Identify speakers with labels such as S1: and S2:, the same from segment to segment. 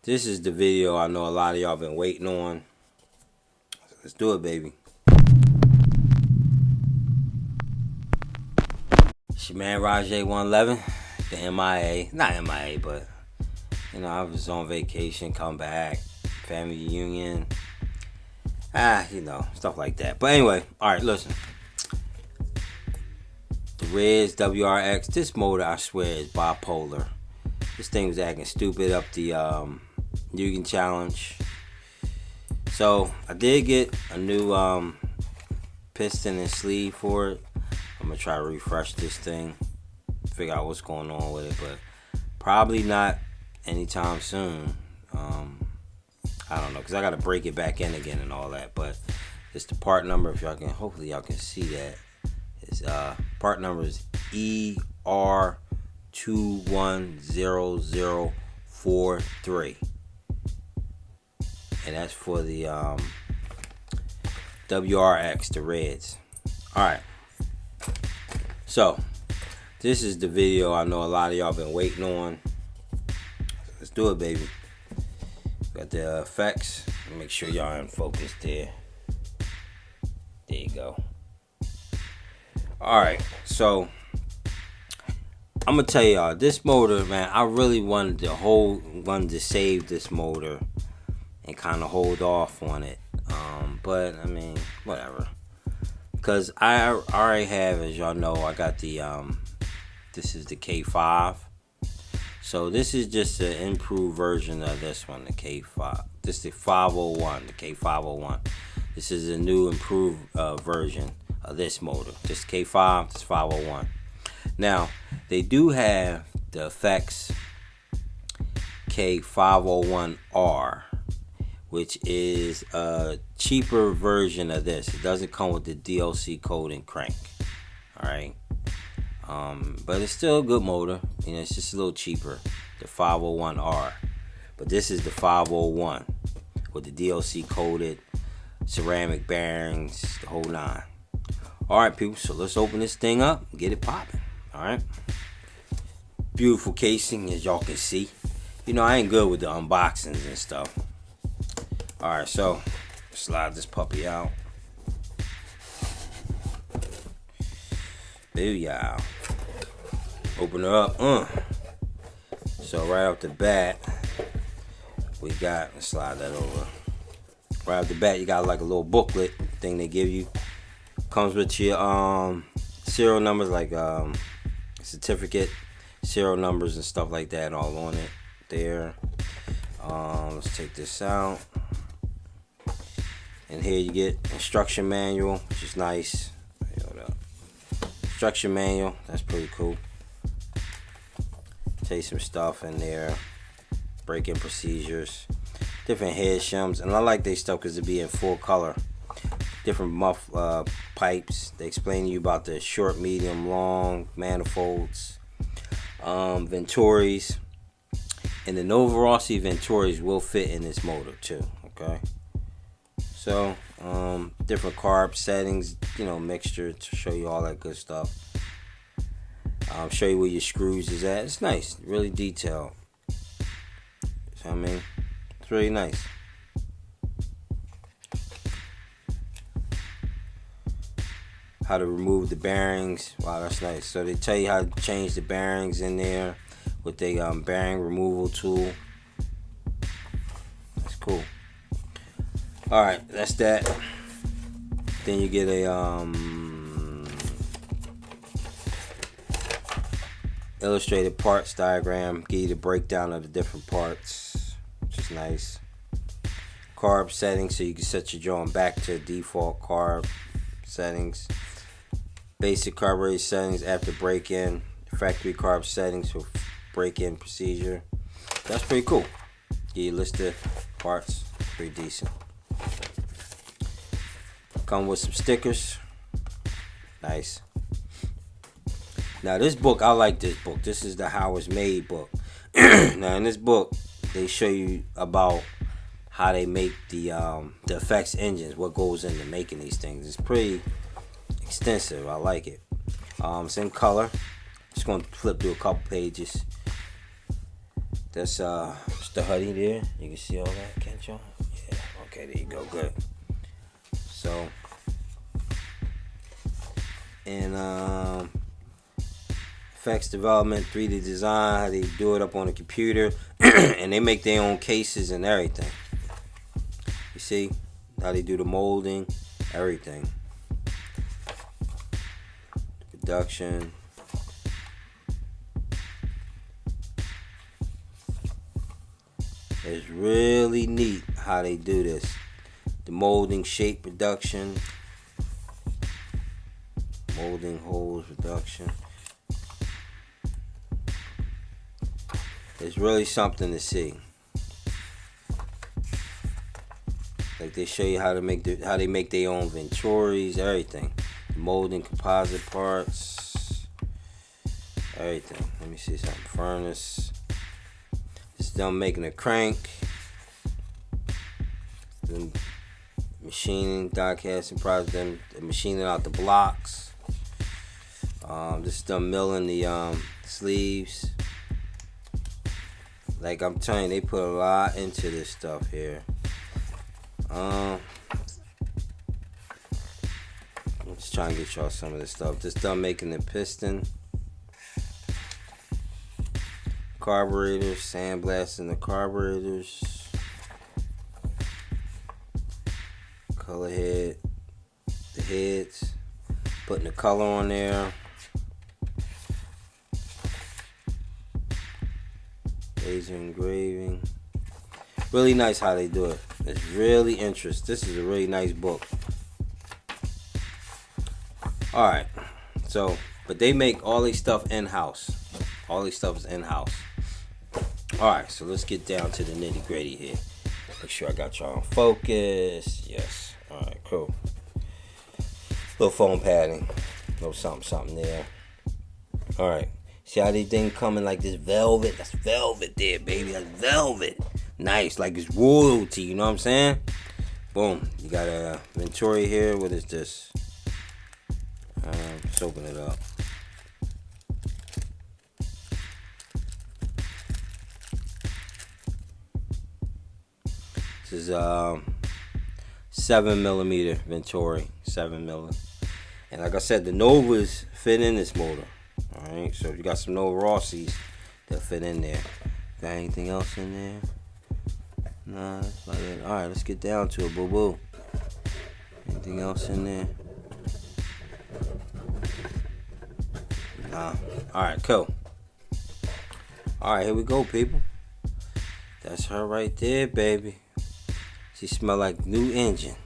S1: This is the video I know a lot of y'all been waiting on. Let's do it, baby. It's your man Rajay 111, the MIA. Not MIA, but you know, I was on vacation, come back, family reunion. You know, stuff like that. But anyway, alright, listen. The Reds WRX, this motor I swear is bipolar. This thing was acting stupid up the Yugen Challenge. So I did get a new piston and sleeve for it. I'm gonna try to refresh this thing, figure out what's going on with it, but probably not anytime soon. I don't know, because I gotta break it back in again and all that. But it's the part number, if y'all can, hopefully y'all can see that. It's part number is ER210043, and that's for the WRX, the Reds. Alright, so this is the video I know a lot of y'all been waiting on. Let's do it, baby. Got the effects. Make sure y'all in focus there. There you go. Alright, so I'm gonna tell y'all, this motor, man, I really wanted to save this motor and kind of hold off on it. But I mean, whatever. Cause I already have, as y'all know, I got the this is the K5. So this is just an improved version of this one, the K5. This is the 501, the K501. This is a new improved version of this motor. This K5, this 501. Now, they do have the FX K501R, which is a cheaper version of this. It doesn't come with the DLC code and crank. Alright. But it's still a good motor. You know, it's just a little cheaper. The 501R. But this is the 501 with the DLC coded ceramic bearings, the whole nine. Alright, people, so let's open this thing up and get it popping. Alright. Beautiful casing, as y'all can see. You know, I ain't good with the unboxings and stuff. Alright, so slide this puppy out. Booyah. Open her up. So right off the bat, we got, let's slide that over. Right off the bat, you got like a little booklet thing they give you. Comes with your serial numbers, like certificate, serial numbers and stuff like that, all on it there. Let's take this out. And here you get instruction manual, which is nice. Hold up. Instruction manual, that's pretty cool. Tell you some stuff in there. Break-in procedures. Different head shims. And I like they stuff because it be in full color. Different muff pipes. They explain to you about the short, medium, long manifolds. Venturis. And the Novarossi Venturis will fit in this motor too. Okay. So, different carb settings, you know, mixture to show you all that good stuff. Show you where your screws is at. It's nice, really detailed. So, I mean, it's really nice. How to remove the bearings. Wow, that's nice. So they tell you how to change the bearings in there with the bearing removal tool. That's cool. Alright, that's that. Then you get a illustrated parts diagram, give you the breakdown of the different parts, which is nice. Carb settings, so you can set your drawing back to default carb settings. Basic carburetor settings after break-in. Factory carb settings for break-in procedure. That's pretty cool. Give you a list of parts, pretty decent. Come with some stickers. Nice. Now this book, I like this book. This is the How It's Made book. Now in this book, they show you about how they make the effects engines, what goes into making these things. It's pretty extensive. I like it. It's in color. Just gonna flip through a couple pages. That's it's the hoodie there. You can see all that, can't y'all? Yeah. Okay, there you go. Good. So, and FX development, 3D design, how they do it up on the computer, and they make their own cases and everything. You see how they do the molding, everything. The production. It's really neat how they do this. The molding, shape production, molding holes production. It's really something to see. Like they show you how to how they make their own Venturis, everything. Molding composite parts, everything. Let me see something. Furnace. It's them making a crank. Then machining, die casting process. Then machining out the blocks. This is them milling the sleeves. Like I'm telling you, they put a lot into this stuff here. I'm just trying to get y'all some of this stuff. Just done making the piston, carburetors, sandblasting the carburetors, color head, the heads, putting the color on there. Laser engraving. Really nice how they do it. It's really interesting. This is a really nice book. Alright. So, but they make all these stuff in-house. All these stuff is in-house. Alright, so let's get down to the nitty-gritty here. Make sure I got y'all on focus. Yes. Alright, cool. Little foam padding. Little something there. Alright. See how they thing coming like this velvet? That's velvet there, baby. That's velvet. Nice, like it's royalty, you know what I'm saying? Boom. You got a Venturi here. What is this? Let's open it up. This is 7mm Venturi, 7mm. And like I said, the Novas fit in this motor. Alright, so if you got some Nova Rossies, they'll fit in there. Got anything else in there? Nah, that's about it. Alright, let's get down to it, boo boo. Anything else in there? Nah. Alright, cool. Alright, here we go, people. That's her right there, baby. She smell like new engine.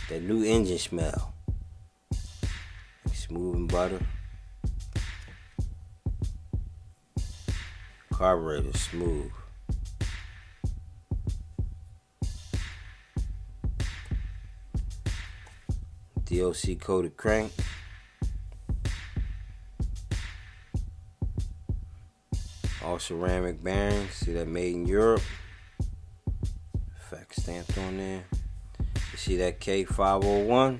S1: That new engine smell. Like smooth and butter. Carburetor smooth. DOC coated crank. All ceramic bearings. See that made in Europe. FX stamped on there. You see that K501?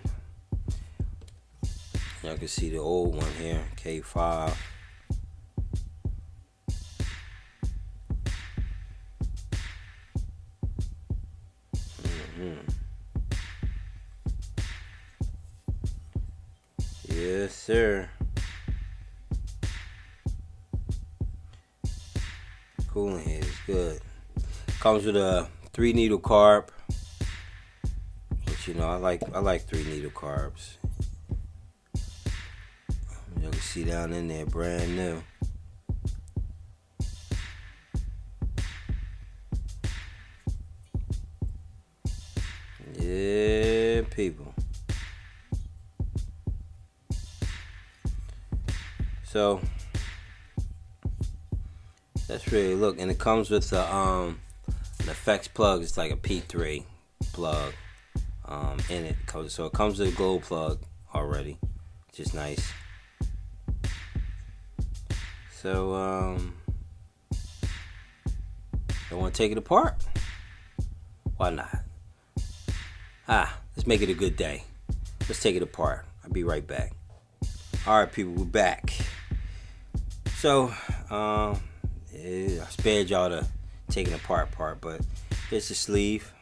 S1: Y'all can see the old one here. K5. Yes, sir. Cooling head is good. Comes with a 3 needle carb, which you know I like 3 needle carbs. You can see down in there, brand new. Yeah, people. So that's really look, and it comes with an FX plug. It's like a P3 plug in it. So it comes with a glow plug already, which is nice. So don't want to take it apart? Why not? Let's make it a good day. Let's take it apart. I'll be right back. All right, people, we're back. So, I spared y'all the taking apart part. But here's the sleeve,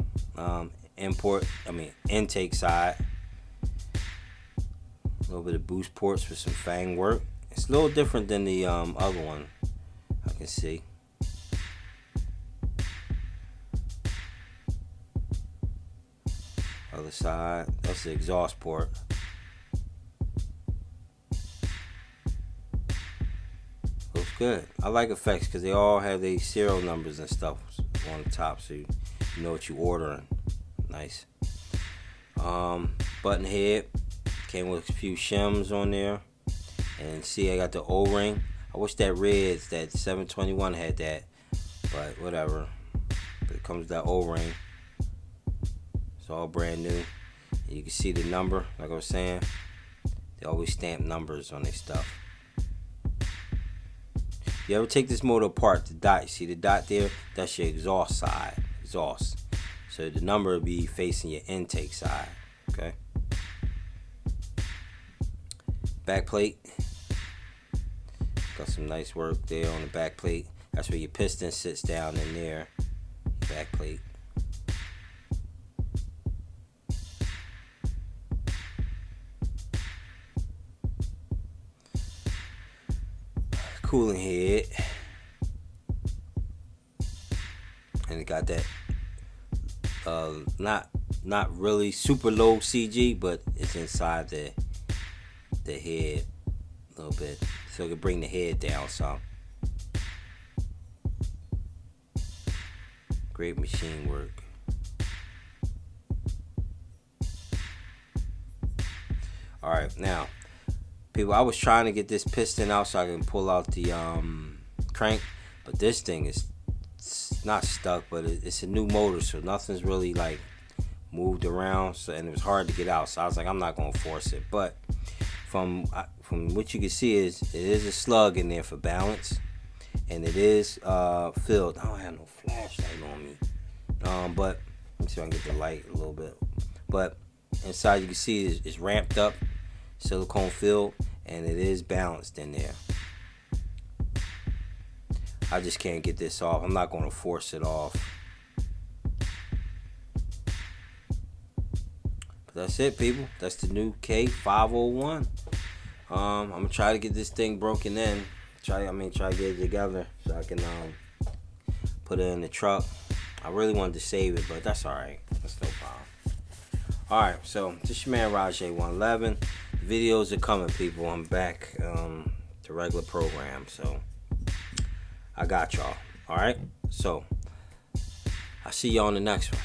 S1: intake side. A little bit of boost ports with some fang work. It's a little different than the other one, I can see. Other side, that's the exhaust port. Looks good. I like FX because they all have their serial numbers and stuff on the top, so you know what you're ordering. Nice. Button head came with a few shims on there, and see I got the O-ring. I wish that Reds, that 721 had that, but whatever. But it comes with that O-ring. It's all brand new. And you can see the number, like I was saying. They always stamp numbers on their stuff. You ever take this motor apart, the dot, you see the dot there? That's your exhaust side. Exhaust. So the number will be facing your intake side. Okay. Back plate. Got some nice work there on the back plate. That's where your piston sits down in there. Back plate. Cooling head. And it got that not really super low CG, but it's inside the head a little bit, so it can bring the head down some. Great machine work. Alright, now people, I was trying to get this piston out so I can pull out the crank, but this thing is not stuck, but it's a new motor, so nothing's really like moved around, so, and it was hard to get out, so I was like, I'm not gonna force it. But from what you can see is it is a slug in there for balance, and it is filled. I don't have no flashlight on me, but let me see if I can get the light a little bit. But inside you can see it's ramped up, silicone filled, and it is balanced in there. I just can't get this off. I'm not going to force it off. But that's it, people. That's the new K501. I'm gonna try to get this thing broken in. Try to get it together so I can put it in the truck. I really wanted to save it, but that's all right. That's no problem. All right, so this your man Rajay 111. Videos are coming, people. I'm back to regular program, so I got y'all. All right, so I'll see y'all on the next one.